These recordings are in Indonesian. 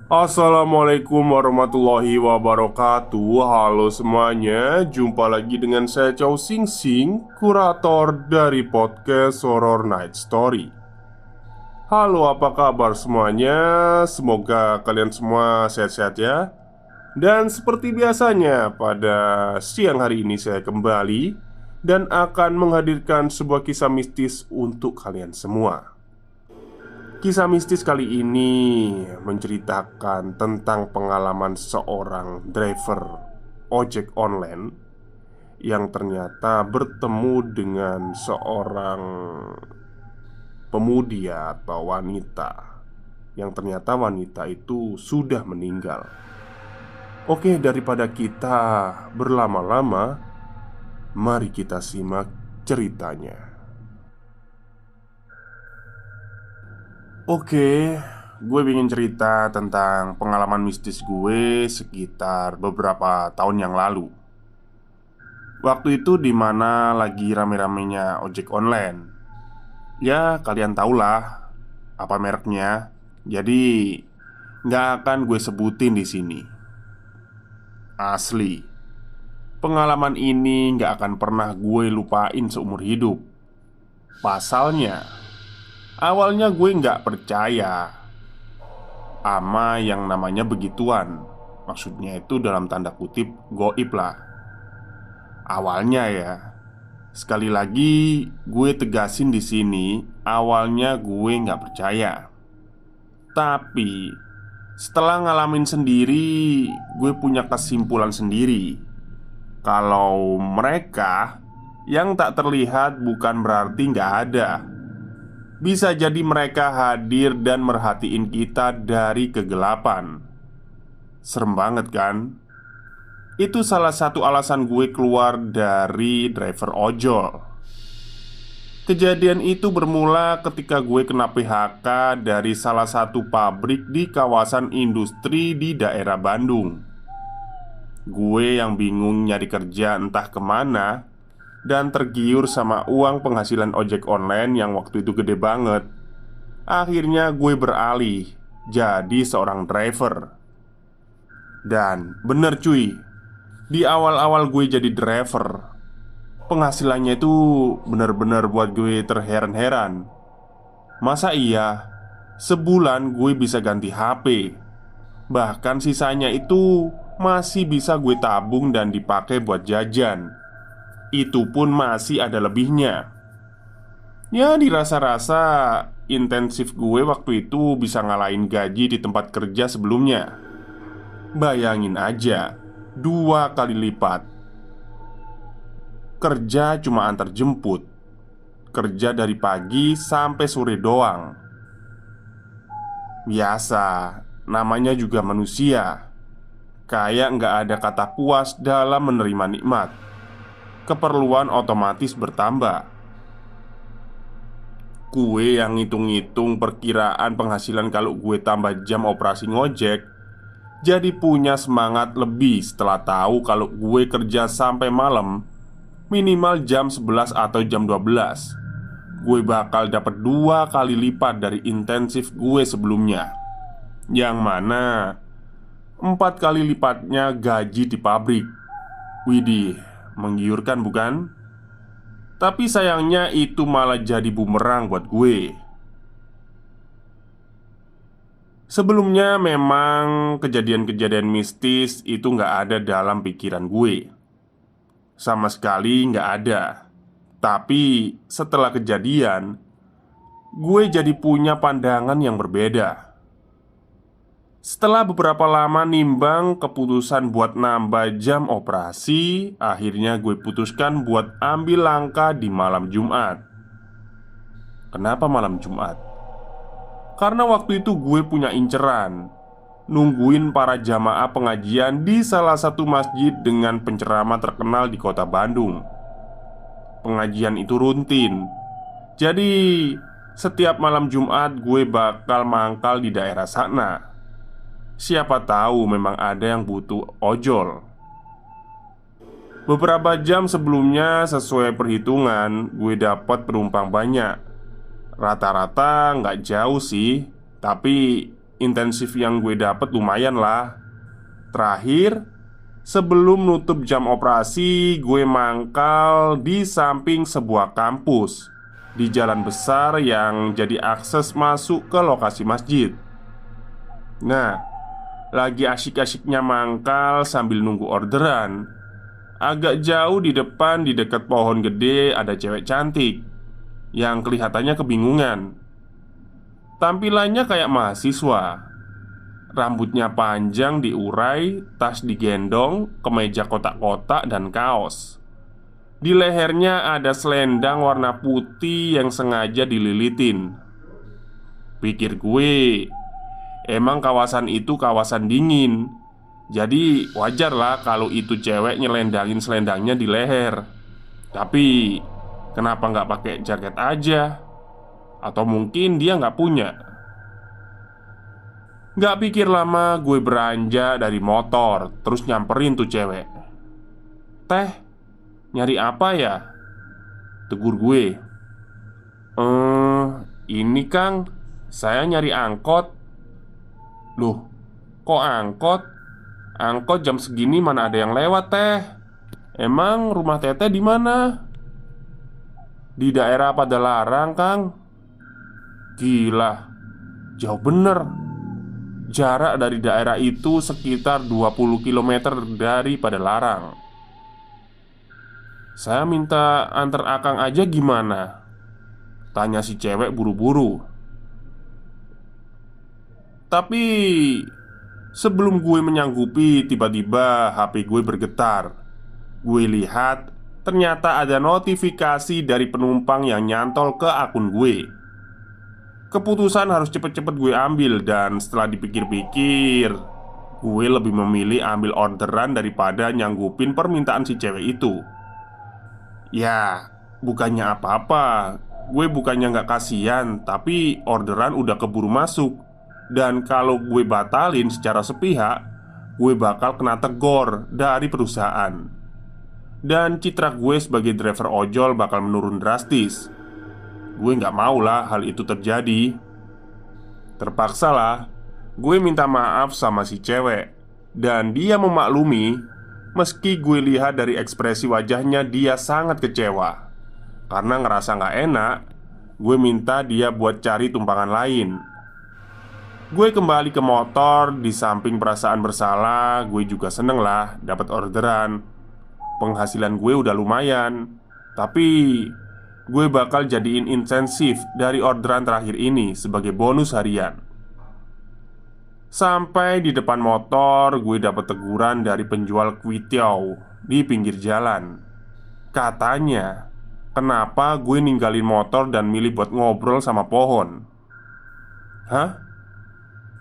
Assalamualaikum warahmatullahi wabarakatuh. Halo semuanya, jumpa lagi dengan saya Chow Sing Sing, kurator dari podcast Horror Night Story. Halo, apa kabar semuanya? Semoga kalian semua sehat-sehat ya. Dan seperti biasanya, pada siang hari ini saya kembali dan akan menghadirkan sebuah kisah mistis untuk kalian semua. Kisah mistis kali ini menceritakan tentang pengalaman seorang driver ojek online yang ternyata bertemu dengan seorang pemudi atau wanita, yang ternyata wanita itu sudah meninggal. Oke, daripada kita berlama-lama, mari kita simak ceritanya. Oke, gue ingin cerita tentang pengalaman mistis gue sekitar beberapa tahun yang lalu. Waktu itu dimana lagi rame-ramenya ojek online. Ya, kalian tahulah apa mereknya. Jadi, nggak akan gue sebutin di sini. Asli, pengalaman ini nggak akan pernah gue lupain seumur hidup. Pasalnya, awalnya gue nggak percaya ama yang namanya begituan. Maksudnya itu dalam tanda kutip goib lah. Awalnya ya. Sekali lagi gue tegasin di sini, awalnya gue nggak percaya. Tapi setelah ngalamin sendiri, gue punya kesimpulan sendiri. Kalau mereka yang tak terlihat bukan berarti nggak ada. Bisa jadi mereka hadir dan merhatiin kita dari kegelapan. Serem banget kan? Itu salah satu alasan gue keluar dari driver ojol. Kejadian itu bermula ketika gue kena PHK dari salah satu pabrik di kawasan industri di daerah Bandung. Gue yang bingung nyari kerja entah kemana, dan tergiur sama uang penghasilan ojek online yang waktu itu gede banget. Akhirnya gue beralih jadi seorang driver. Dan bener cuy, di awal-awal gue jadi driver, penghasilannya itu bener-bener buat gue terheran-heran. Masa iya, sebulan gue bisa ganti HP. Bahkan sisanya itu masih bisa gue tabung dan dipakai buat jajan. Itu pun masih ada lebihnya. Ya dirasa-rasa intensif gue waktu itu bisa ngalahin gaji di tempat kerja sebelumnya. Bayangin aja, 2 kali lipat. Kerja cuma antar jemput. Kerja dari pagi sampai sore doang. Biasa, namanya juga manusia. Kayak nggak ada kata puas dalam menerima nikmat. Keperluan otomatis bertambah. Gue yang ngitung-ngitung perkiraan penghasilan kalau gue tambah jam operasi ngojek, jadi punya semangat lebih setelah tahu kalau gue kerja sampai malam, minimal jam 11 atau jam 12, gue bakal dapat 2 kali lipat dari intensif gue sebelumnya. Yang mana 4 kali lipatnya gaji di pabrik. Widih, menggiurkan bukan? Tapi sayangnya itu malah jadi bumerang buat gue. Sebelumnya memang kejadian-kejadian mistis itu nggak ada dalam pikiran gue. Sama sekali nggak ada. Tapi setelah kejadian, gue jadi punya pandangan yang berbeda. Setelah beberapa lama nimbang keputusan buat nambah jam operasi, akhirnya gue putuskan buat ambil langkah di malam Jumat. Kenapa malam Jumat? Karena waktu itu gue punya inceran nungguin para jamaah pengajian di salah satu masjid dengan penceramah terkenal di kota Bandung. Pengajian itu rutin. Jadi, setiap malam Jumat gue bakal mangkal di daerah sana. Siapa tahu memang ada yang butuh ojol. Beberapa jam sebelumnya sesuai perhitungan gue dapat penumpang banyak. Rata-rata nggak jauh sih, tapi intensif yang gue dapet lumayan lah. Terakhir, sebelum nutup jam operasi, gue mangkal di samping sebuah kampus di jalan besar yang jadi akses masuk ke lokasi masjid. Nah, lagi asyik-asyiknya mangkal sambil nunggu orderan. Agak jauh di depan, di dekat pohon gede, ada cewek cantik yang kelihatannya kebingungan. Tampilannya kayak mahasiswa. Rambutnya panjang diurai, tas digendong, kemeja kotak-kotak dan kaos. Di lehernya ada selendang warna putih yang sengaja dililitin. Pikir gue, emang kawasan itu kawasan dingin. Jadi wajar lah kalau itu cewek nyelendangin selendangnya di leher. Tapi kenapa nggak pakai jaket aja? Atau mungkin dia nggak punya? Nggak pikir lama, gue beranjak dari motor, terus nyamperin tuh cewek. "Teh, nyari apa ya?" tegur gue. Ini Kang, saya nyari angkot." "Loh, kok angkot? Angkot jam segini mana ada yang lewat teh? Emang rumah teteh di mana?" "Di daerah Padalarang Kang." Gila, jauh bener. Jarak dari daerah itu sekitar 20 km dari Padalarang. "Saya minta antar Akang aja gimana?" tanya si cewek buru-buru. Tapi sebelum gue menyanggupi, tiba-tiba HP gue bergetar. Gue lihat ternyata ada notifikasi dari penumpang yang nyantol ke akun gue. Keputusan harus cepet-cepet gue ambil. Dan setelah dipikir-pikir, gue lebih memilih ambil orderan daripada nyanggupin permintaan si cewek itu. Ya, bukannya apa-apa. Gue bukannya nggak kasihan, tapi orderan udah keburu masuk. Dan kalau gue batalin secara sepihak, gue bakal kena tegor dari perusahaan. Dan citra gue sebagai driver ojol bakal menurun drastis. Gue nggak mau lah hal itu terjadi. Terpaksa lah, gue minta maaf sama si cewek. Dan dia memaklumi. Meski gue lihat dari ekspresi wajahnya dia sangat kecewa. Karena ngerasa nggak enak, gue minta dia buat cari tumpangan lain. Gue kembali ke motor. Di samping perasaan bersalah, gue juga seneng lah dapat orderan. Penghasilan gue udah lumayan. Tapi gue bakal jadiin insentif dari orderan terakhir ini sebagai bonus harian. Sampai di depan motor, gue dapat teguran dari penjual kuitiau di pinggir jalan. Katanya, kenapa gue ninggalin motor dan milih buat ngobrol sama pohon. Hah?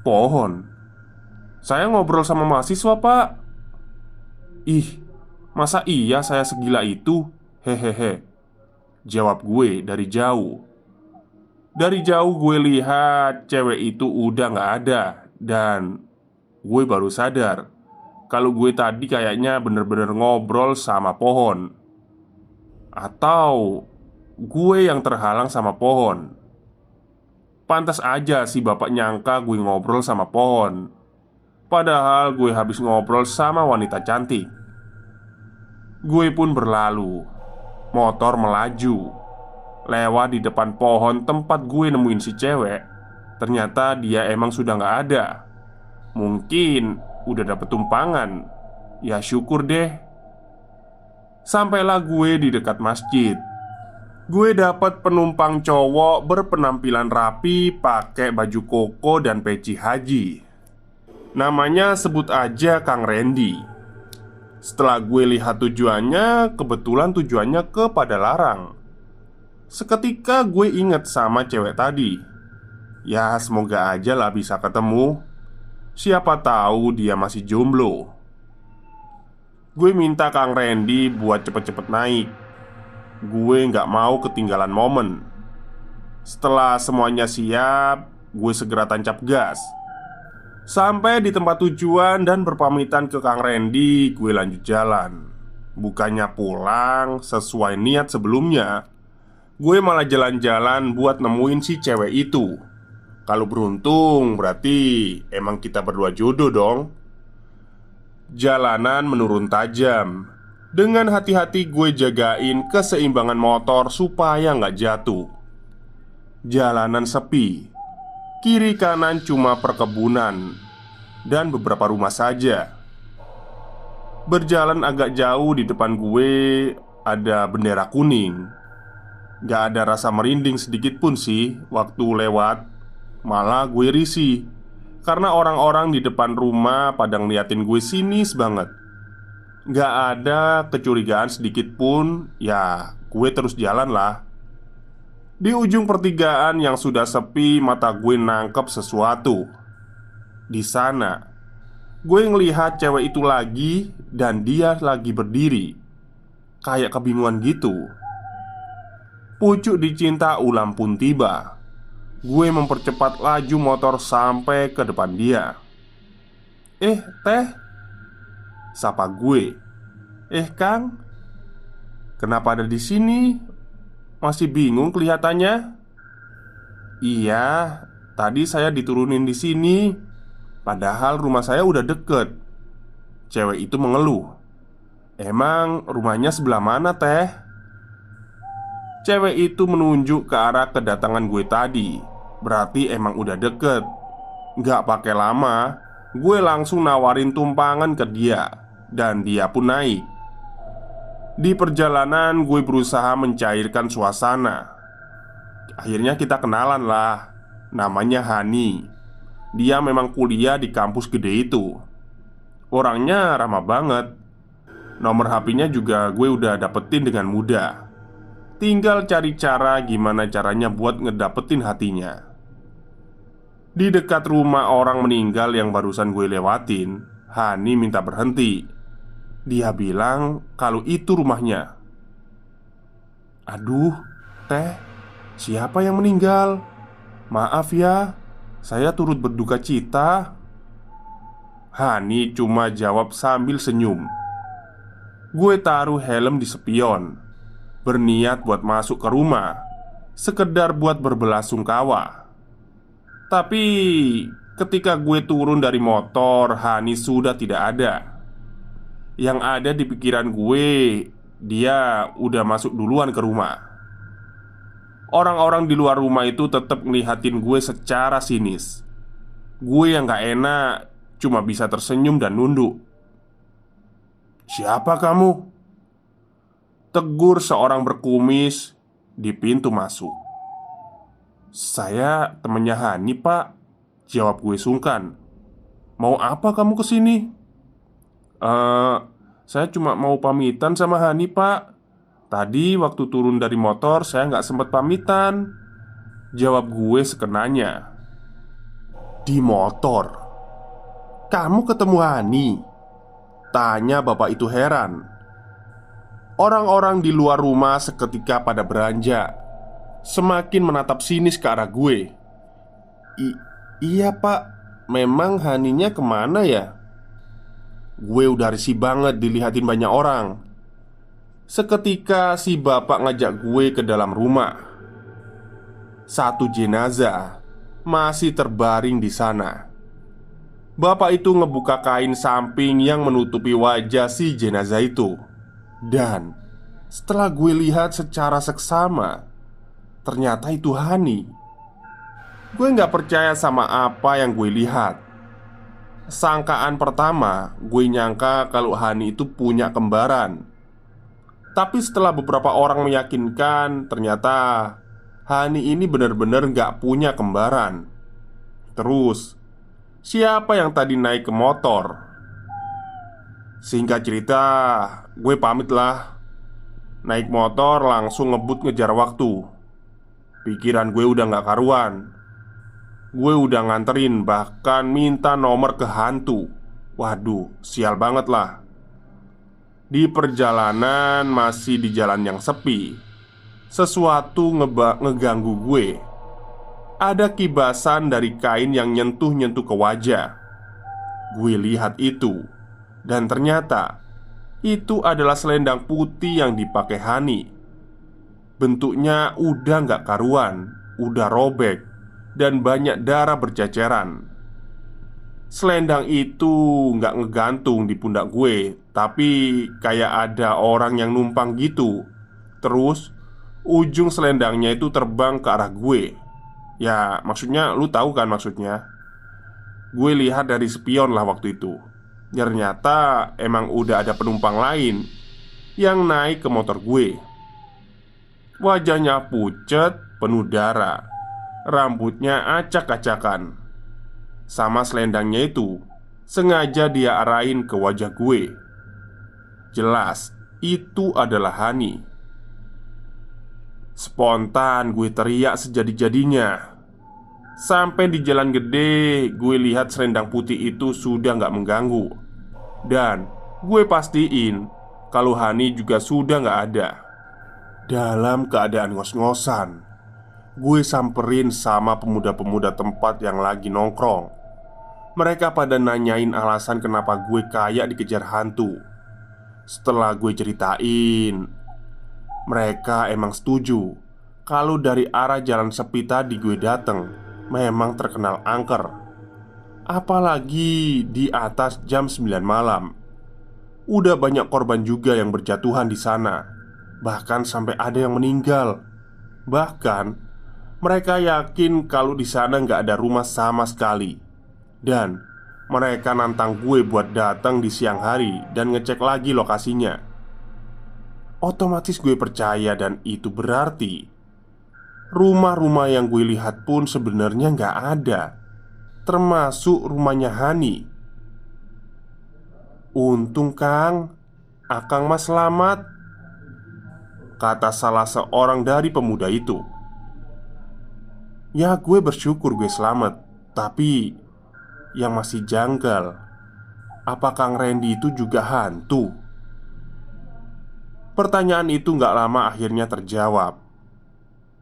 Pohon? Saya ngobrol sama mahasiswa pak. Ih, masa iya saya segila itu? Hehehe, jawab gue dari jauh. Dari jauh gue lihat cewek itu udah gak ada. Dan gue baru sadar kalau gue tadi kayaknya bener-bener ngobrol sama pohon. Atau gue yang terhalang sama pohon. Pantas aja si bapak nyangka gue ngobrol sama pohon. Padahal gue habis ngobrol sama wanita cantik. Gue pun berlalu. Motor melaju lewat di depan pohon tempat gue nemuin si cewek. Ternyata dia emang sudah gak ada. Mungkin udah dapet tumpangan. Ya syukur deh. Sampailah gue di dekat masjid. Gue dapat penumpang cowok berpenampilan rapi, pakai baju koko dan peci haji. Namanya sebut aja Kang Randy. Setelah gue lihat tujuannya, kebetulan tujuannya ke Padalarang. Seketika gue inget sama cewek tadi. Ya semoga aja lah bisa ketemu. Siapa tahu dia masih jomblo. Gue minta Kang Randy buat cepet-cepet naik. Gue nggak mau ketinggalan momen. Setelah semuanya siap, gue segera tancap gas. Sampai di tempat tujuan dan berpamitan ke Kang Randy, gue lanjut jalan. Bukannya pulang sesuai niat sebelumnya, gue malah jalan-jalan buat nemuin si cewek itu. Kalau beruntung berarti emang kita berdua jodoh dong. Jalanan menurun tajam. Dengan hati-hati gue jagain keseimbangan motor supaya nggak jatuh. Jalanan sepi. Kiri kanan cuma perkebunan dan beberapa rumah saja. Berjalan agak jauh, di depan gue ada bendera kuning. Gak ada rasa merinding sedikit pun sih waktu lewat. Malah gue risih karena orang-orang di depan rumah pada ngeliatin gue sinis banget. Gak ada kecurigaan sedikit pun. Ya gue terus jalan lah. Di ujung pertigaan yang sudah sepi, mata gue nangkep sesuatu. Di sana gue ngelihat cewek itu lagi, dan dia lagi berdiri kayak kebingungan gitu. Pucuk dicinta ulam pun tiba. Gue mempercepat laju motor sampai ke depan dia. Teh?" sapa gue. Kang, kenapa ada di sini? Masih bingung kelihatannya." "Iya, tadi saya diturunin di sini. Padahal rumah saya udah deket." Cewek itu mengeluh. "Emang rumahnya sebelah mana, Teh?" Cewek itu menunjuk ke arah kedatangan gue tadi. Berarti emang udah deket. Gak pakai lama, gue langsung nawarin tumpangan ke dia, dan dia pun naik. Di perjalanan gue berusaha mencairkan suasana. Akhirnya kita kenalan lah. Namanya Hani. Dia memang kuliah di kampus gede itu. Orangnya ramah banget. Nomor HP-nya juga gue udah dapetin dengan mudah. Tinggal cari cara gimana caranya buat ngedapetin hatinya. Di dekat rumah orang meninggal yang barusan gue lewatin, Hani minta berhenti. Dia bilang kalau itu rumahnya. "Aduh, Teh, siapa yang meninggal? Maaf ya, saya turut berduka cita." Hani cuma jawab sambil senyum. Gue taruh helm di spion, berniat buat masuk ke rumah, sekedar buat berbelasungkawa. Tapi ketika gue turun dari motor, Hani sudah tidak ada. Yang ada di pikiran gue, dia udah masuk duluan ke rumah. Orang-orang di luar rumah itu tetap ngelihatin gue secara sinis. Gue yang gak enak cuma bisa tersenyum dan nunduk. "Siapa kamu?" tegur seorang berkumis di pintu masuk. "Saya temannya Hani, Pak," jawab gue sungkan. "Mau apa kamu kesini?" Saya cuma mau pamitan sama Hani, Pak. Tadi waktu turun dari motor saya nggak sempat pamitan," jawab gue sekenanya. "Di motor? Kamu ketemu Hani?" tanya bapak itu heran. Orang-orang di luar rumah seketika pada beranjak, semakin menatap sinis ke arah gue. Iya, Pak. Memang Haninya kemana ya?" Gue udah risih banget dilihatin banyak orang. Seketika si bapak ngajak gue ke dalam rumah. Satu jenazah masih terbaring di sana. Bapak itu ngebuka kain samping yang menutupi wajah si jenazah itu. Dan setelah gue lihat secara seksama, ternyata itu Hani. Gue gak percaya sama apa yang gue lihat. Sangkaan pertama, gue nyangka kalau Hani itu punya kembaran. Tapi setelah beberapa orang meyakinkan, ternyata Hani ini benar-benar gak punya kembaran. Terus, siapa yang tadi naik ke motor? Singkat cerita, gue pamit lah. Naik motor langsung ngebut ngejar waktu. Pikiran gue udah gak karuan. Gue udah nganterin, bahkan minta nomor ke hantu. Waduh, sial banget lah. Di perjalanan, masih di jalan yang sepi, sesuatu ngeganggu gue. Ada kibasan dari kain yang nyentuh-nyentuh ke wajah. Gue lihat itu, dan ternyata itu adalah selendang putih yang dipakai Hani. Bentuknya udah gak karuan, udah robek, dan banyak darah berceceran. Selendang itu nggak ngegantung di pundak gue, tapi kayak ada orang yang numpang gitu. Terus ujung selendangnya itu terbang ke arah gue. Ya maksudnya lu tahu kan maksudnya. Gue lihat dari spion lah waktu itu. Ternyata emang udah ada penumpang lain yang naik ke motor gue. Wajahnya pucat, penuh darah. Rambutnya acak-acakan. Sama selendangnya itu sengaja dia arahin ke wajah gue. Jelas itu adalah Hani. Spontan gue teriak sejadi-jadinya. Sampai di jalan gede, gue lihat selendang putih itu sudah gak mengganggu. Dan gue pastiin kalau Hani juga sudah gak ada. Dalam keadaan ngos-ngosan, gue samperin sama pemuda-pemuda tempat yang lagi nongkrong. Mereka pada nanyain alasan kenapa gue kayak dikejar hantu. Setelah gue ceritain, mereka emang setuju kalau dari arah jalan sepi tadi gue dateng memang terkenal angker. Apalagi di atas jam 9 malam. Udah banyak korban juga yang berjatuhan di sana. Bahkan sampai ada yang meninggal. Bahkan mereka yakin kalau di sana nggak ada rumah sama sekali. Dan mereka nantang gue buat datang di siang hari dan ngecek lagi lokasinya. Otomatis gue percaya dan itu berarti rumah-rumah yang gue lihat pun sebenarnya nggak ada, termasuk rumahnya Hani. "Untung Kang, Akang Mas selamat," kata salah seorang dari pemuda itu. Ya gue bersyukur gue selamat. Tapi yang masih janggal, apa Kang Randy itu juga hantu? Pertanyaan itu gak lama akhirnya terjawab.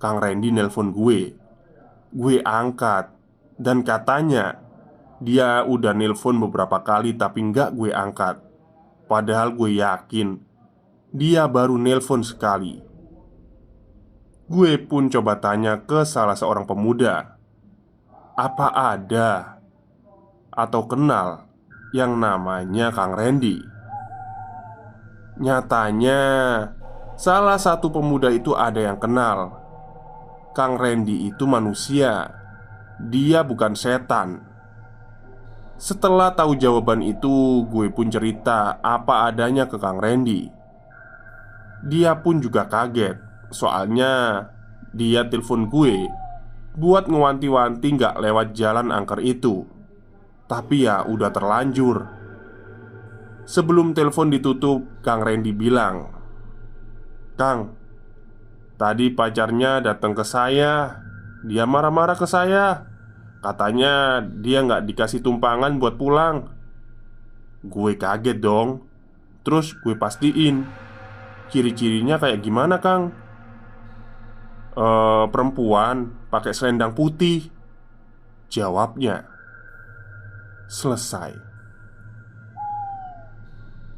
Kang Randy nelpon gue. Gue angkat. Dan katanya dia udah nelpon beberapa kali tapi gak gue angkat. Padahal gue yakin dia baru nelpon sekali. Gue pun coba tanya ke salah seorang pemuda, apa ada atau kenal yang namanya Kang Randy? Nyatanya salah satu pemuda itu ada yang kenal. Kang Randy itu manusia. Dia bukan setan. Setelah tahu jawaban itu, gue pun cerita apa adanya ke Kang Randy. Dia pun juga kaget. Soalnya dia telepon gue buat ngewanti-wanti gak lewat jalan angker itu. Tapi ya udah terlanjur. Sebelum telepon ditutup, Kang Randy bilang, "Kang, tadi pacarnya datang ke saya. Dia marah-marah ke saya. Katanya dia nggak dikasih tumpangan buat pulang." Gue kaget dong. Terus gue pastiin, ciri-cirinya kayak gimana Kang? Perempuan pakai selendang putih," jawabnya. Selesai.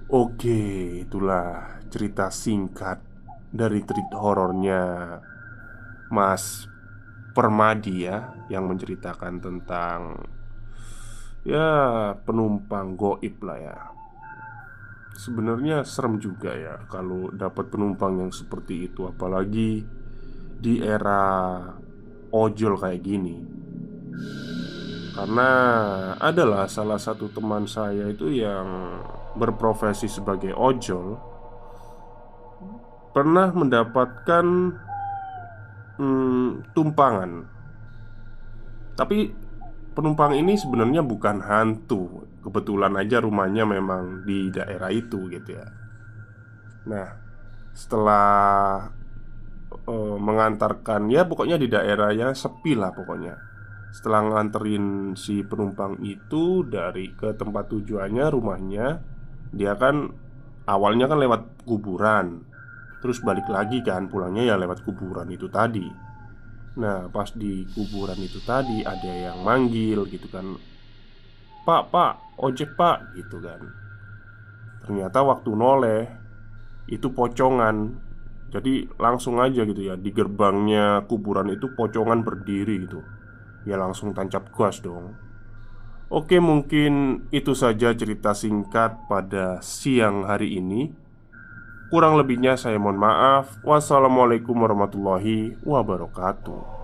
Oke, itulah cerita singkat dari treat horornya Mas Permadi ya, yang menceritakan tentang ya penumpang goib lah ya. Sebenarnya serem juga ya kalau dapat penumpang yang seperti itu, apalagi di era ojol kayak gini. Karena adalah salah satu teman saya itu yang berprofesi sebagai ojol pernah mendapatkan tumpangan. Tapi penumpang ini sebenarnya bukan hantu. Kebetulan aja rumahnya memang di daerah itu gitu ya. Nah, setelah mengantarkan, ya pokoknya di daerah yang sepi lah pokoknya. Setelah nganterin si penumpang itu dari ke tempat tujuannya, rumahnya, dia kan awalnya kan lewat kuburan. Terus balik lagi kan, pulangnya ya lewat kuburan itu tadi. Nah pas di kuburan itu tadi ada yang manggil gitu kan, "Pak, pak, ojek pak," gitu kan. Ternyata waktu noleh itu pocongan. Jadi langsung aja gitu ya, di gerbangnya kuburan itu pocongan berdiri gitu. ya langsung tancap gas dong. Oke, mungkin itu saja cerita singkat pada siang hari ini. Kurang lebihnya saya mohon maaf. Wassalamualaikum warahmatullahi wabarakatuh.